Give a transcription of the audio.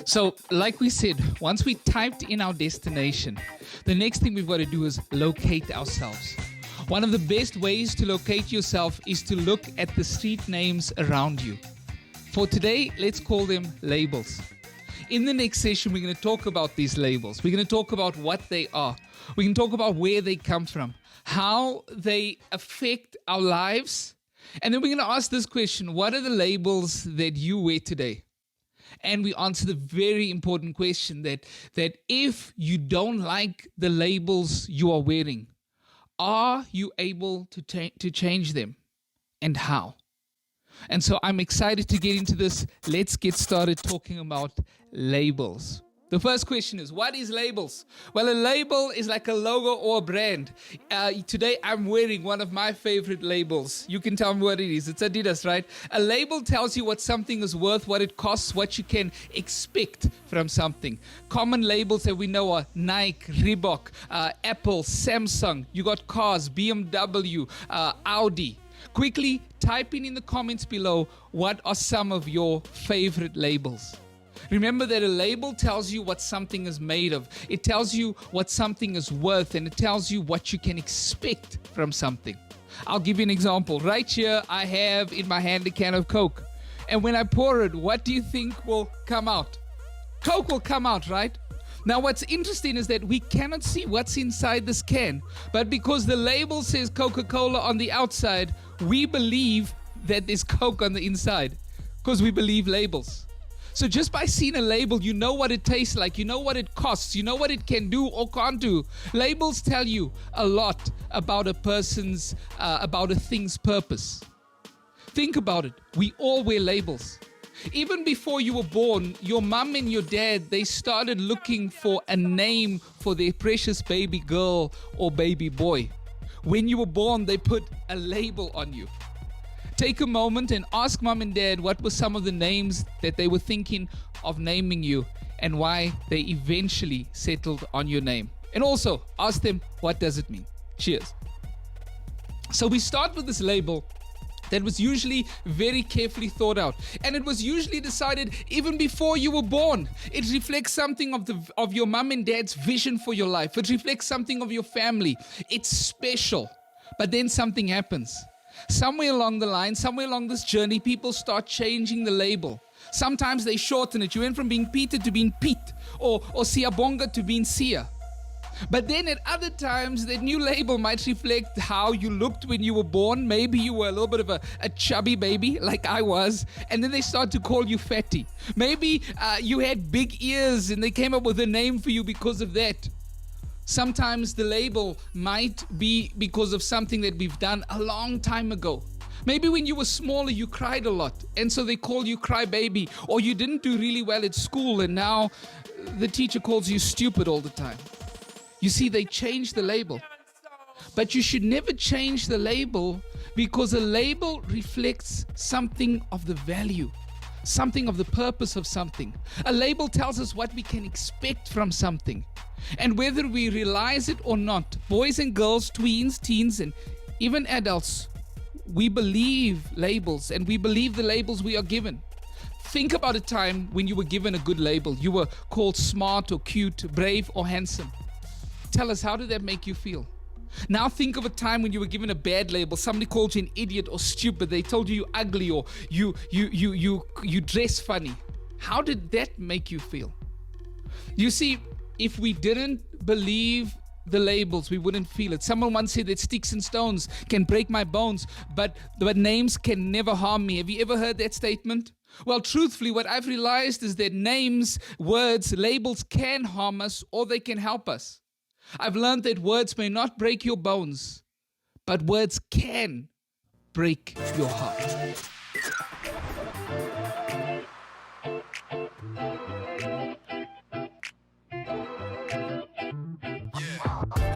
So, like we said, once we typed in our destination, the next thing we've got to do is locate ourselves. One of the best ways to locate yourself is to look at the street names around you. For today, let's call them labels. In the next session, we're going to talk about these labels. We're going to talk about what they are. We can talk about where they come from, how they affect our lives. And then we're going to ask this question: what are the labels that you wear today? And we answer the very important question that if you don't like the labels you are wearing, are you able to change them, and how? And so I'm excited to get into this. Let's get started talking about labels. The first question is, what is labels? Well, a label is like a logo or a brand. Today I'm wearing one of my favorite labels. You can tell me what it is. It's Adidas, right? A label tells you what something is worth, what it costs, what you can expect from something. Common labels that we know are Nike, Reebok, Apple, Samsung. You got cars, BMW, Audi. Quickly type in the comments below, what are some of your favorite labels? Remember that a label tells you what something is made of. It tells you what something is worth, and it tells you what you can expect from something. I'll give you an example. Right here, I have in my hand a can of Coke. And when I pour it, what do you think will come out? Coke will come out, right? Now, what's interesting is that we cannot see what's inside this can. But because the label says Coca-Cola on the outside, we believe that there's Coke on the inside, because we believe labels. So just by seeing a label, you know what it tastes like, you know what it costs, you know what it can do or can't do. Labels tell you a lot about a person's, about a thing's purpose. Think about it. We all wear labels. Even before you were born, your mum and your dad, they started looking for a name for their precious baby girl or baby boy. When you were born, they put a label on you. Take a moment and ask mom and dad what were some of the names that they were thinking of naming you and why they eventually settled on your name. And also ask them, what does it mean? Cheers. So we start with this label that was usually very carefully thought out, and it was usually decided even before you were born. It reflects something of your mom and dad's vision for your life. It reflects something of your family. It's special. But then something happens. Somewhere along the line, somewhere along this journey, people start changing the label. Sometimes they shorten it. You went from being Peter to being Pete, or Siyabonga to being Sia. But then at other times, that new label might reflect how you looked when you were born. Maybe you were a little bit of a chubby baby, like I was, and then they start to call you fatty. Maybe you had big ears and they came up with a name for you because of that. Sometimes the label might be because of something that we've done a long time ago. Maybe when you were smaller, you cried a lot, and so they call you crybaby, or you didn't do really well at school, and now the teacher calls you stupid all the time. You see, they changed the label. But you should never change the label, because a label reflects something of the value, something of the purpose of something. A label tells us what we can expect from something. And whether we realize it or not, boys and girls, tweens, teens, and even adults, we believe labels, and we believe the labels we are given. Think about a time when you were given a good label. You were called smart or cute, brave or handsome. Tell us, how did that make you feel? Now think of a time when you were given a bad label. Somebody called you an idiot or stupid. They told you you're ugly, or you dress funny. How did that make you feel? You see, if we didn't believe the labels, we wouldn't feel it. Someone once said that sticks and stones can break my bones, but names can never harm me. Have you ever heard that statement? Well, truthfully, what I've realized is that names, words, labels can harm us, or they can help us. I've learned that words may not break your bones, but words can break your heart.